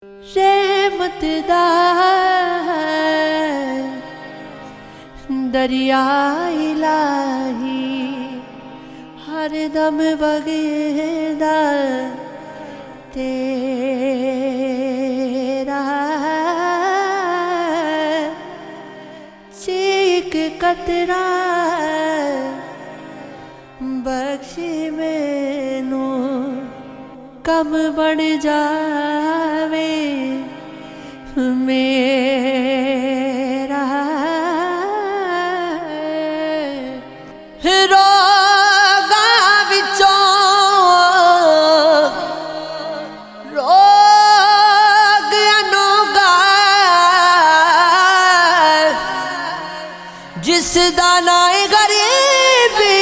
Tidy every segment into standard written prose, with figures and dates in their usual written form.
रहमत दा दरिया इलाही हर दम वगदा तेरा चीक कतरा बख्श मैनू कम बन जावे मेरा रोगा विचों रोग अनोगा जिस दा नाए गरीबी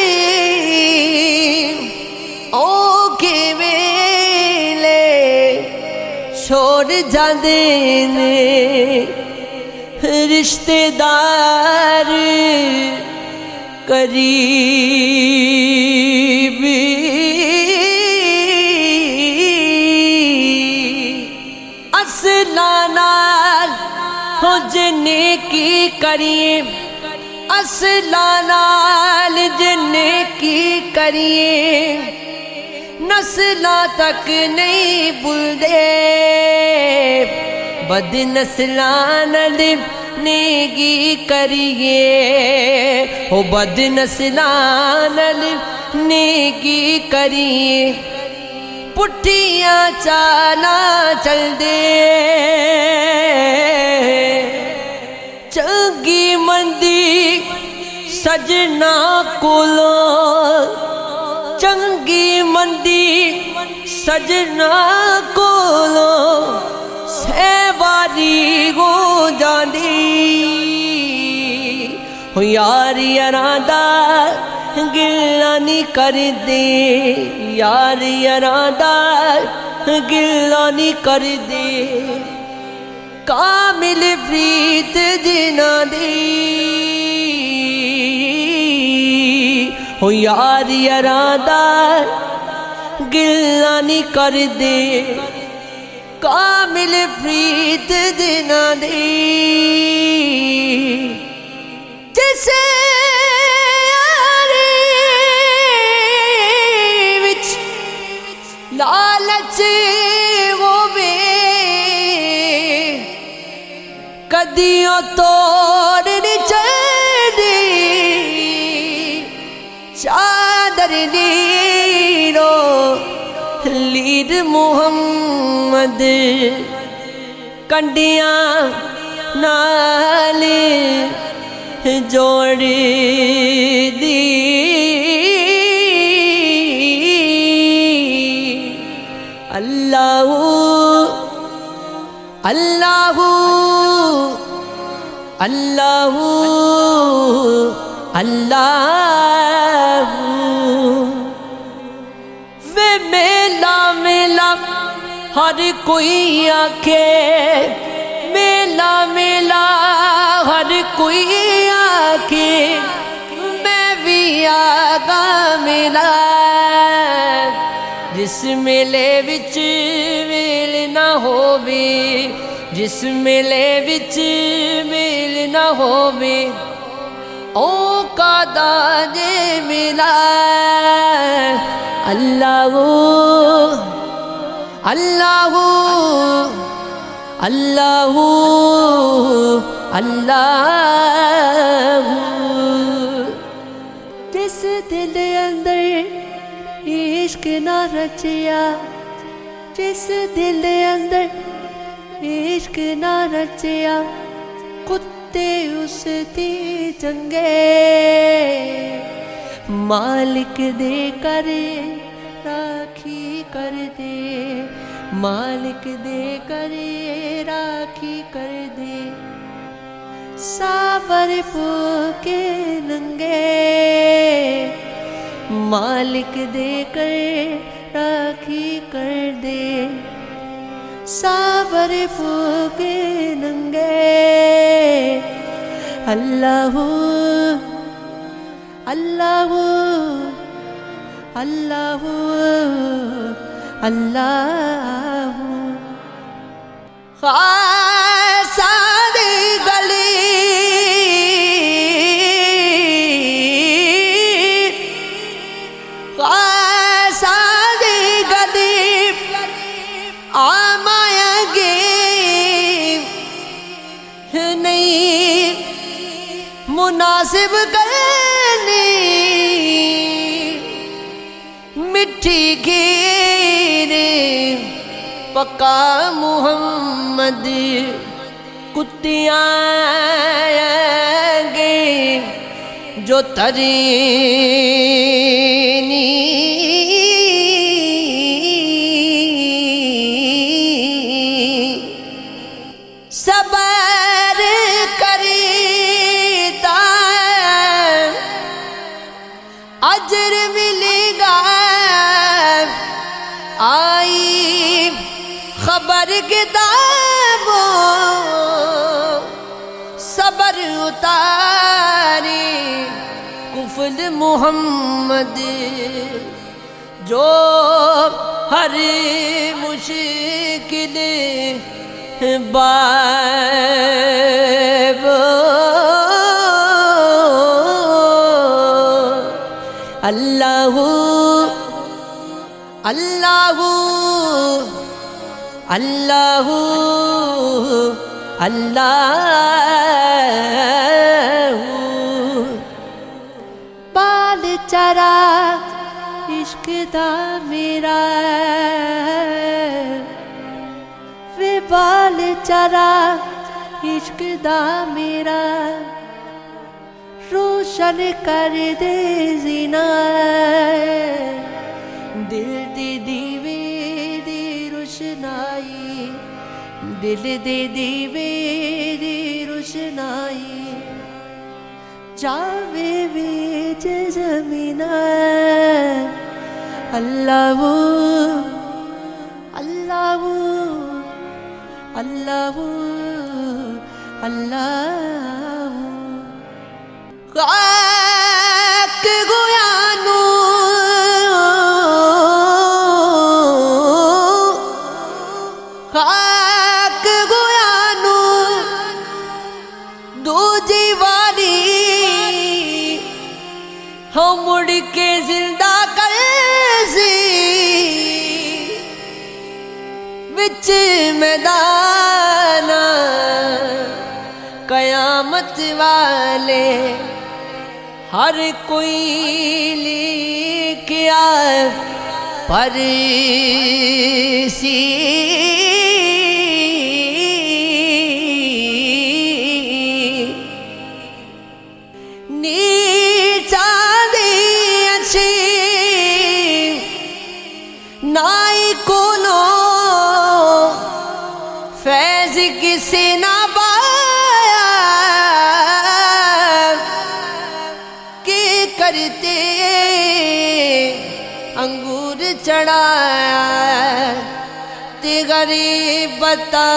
ओ छोड़ जाते ने रिश्तेदार करीबी असला नाल हो जिन्ने की करिए असला नाल जिन्ने की करिए नस्लां तक नहीं भूलदे बद नस्लां नाल नेगी करिए ओ बद नस्लां नाल नेगी करिए पुट्ठियां चालां चलदे चंगी मंदी सजना कोलों चंगी मंदी सजना कोलो सहवारी हो जाती हो यार यारां दा गिला नहीं कर दे यार यारां दा गिला नहीं कर दे कामिल प्रीत जिन्हां दी हो यार यारां दा गिला नहीं कर दे कामिल प्रीत जिन्हां दी जिसे यारी विच लालच होवे कदियों तोड़ नहीं चढ़दी चादर लीरो लीर मुहम्मद कंडियां नाल जोड़ दी अल्लाहू अल्लाहू अल्लाहू अल्लाह वे मेला मेला हर कोई आखे मेला मेला हर कोई आखे मैं भी आगा मेला जिस मेले विच मेल ना होवे जिस मेले विच मेल ना होवे ओ कादा जे मिला अल्लाहू अल्लाहू अल्लाहू अल्लाहू जिस दिल अंदर इश्क ना रचिया जिस दिल अंदर इश्क ना रचिया कुत्ते उसदी चंगे मालिक दे करे राखी कर दे मालिक दे करे राखी कर दे साबर फूके नंगे मालिक दे करे राखी कर दे साबर फूके नंगे अल्लाहू अल्लाहू अल्लाहू अल्लाहू सारी गली सारी गली आमाएंगे नहीं मुनासिब करनी मिठी खीर पक्का मुहम्मद कुत्तियाँ आएंगे जो तरीनी सबर करीता अजर मिलेगा आई खबर किताबों सबर उतारी कुफल मुहम्मद जो हर मुश्किल बाब अल्लाहू अल्लाहू अल्लाहू अल्लाहू बाल चरा इश्क दा मेरा वे बाल चरा इश्क दा मेरा रोशन कर दे ज़िना दिल दी दीवे दी रोशनाई दिल दे दीवे दी रोशनाई जावे बीच ज़मीना अल्लाहू अल्लाहू अल्लाहू अल्लाहू खाक गोयानू खाक गोयानू दूजी वाली हम मुड़ के जिंदा कर सी विच मैदान कयामत वाले हर कोई लिखिया पर सी नीचा दी अच्छी नाई कोनो फैज किसी ना पाया के करते अंगूर चढ़ाया ते गरीब बता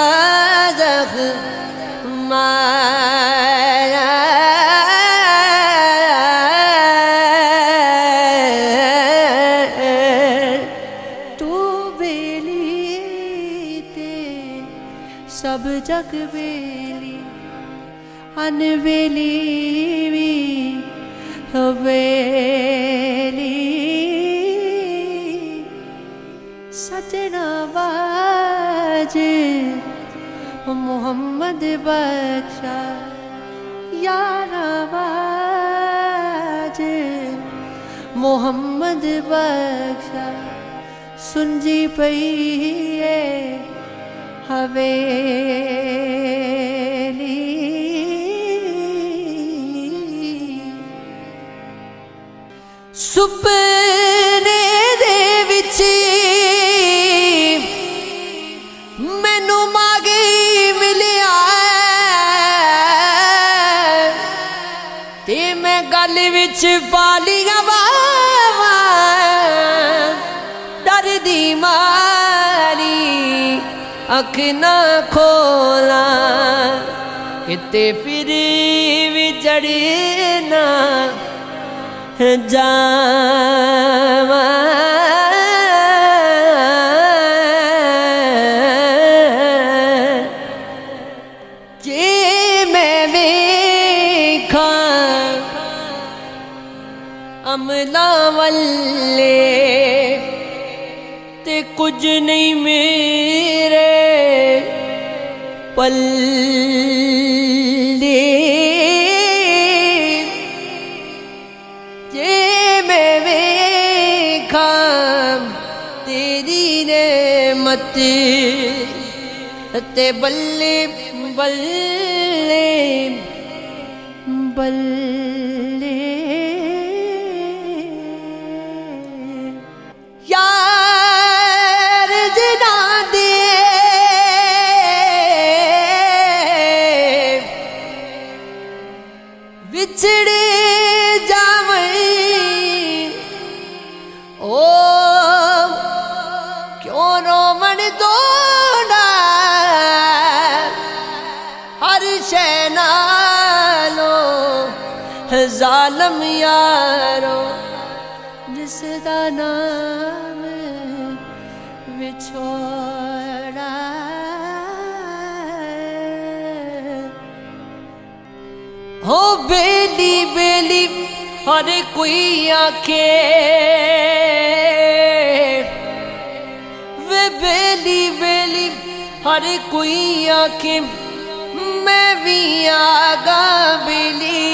माया तू बेली ते सब जग बेली अनबेली भी हवेली सजना बाज मोहम्मद बख्शा यारा बाज मोहम्मद बख्शा सुन जी पई हवेली सुपने दे विच मैनू मागे मिलिया ते मैं गल विच पालिया बावा डर दी मारी अख ना खोला किते फिर भी चढ़ना जावा कमला वल्ले ते कुछ नहीं मेरे पल्ले जे मैं वेखा तेरी नेमत ते बल्ले बल्ले बल्ले यार जना दे बिछड़े जावई ओ क्यों रोमन दोना हर शैनालो जालम यारो जिसदा नाम विछोड़ा हो बेली बेली हर कोई आखे वे बेली बेली हर कोई आखे मैं भी आगा बेली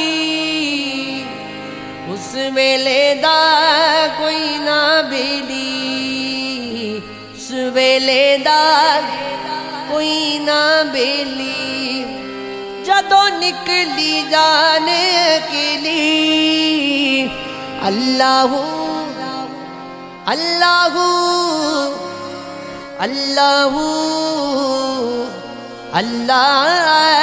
उस वेले दा कोई ना बेली उस वेले दा कोई ना बेली जदों निकली जाने के लिए अल्लाहू अल्लाहू अल्लाहू अल्लाह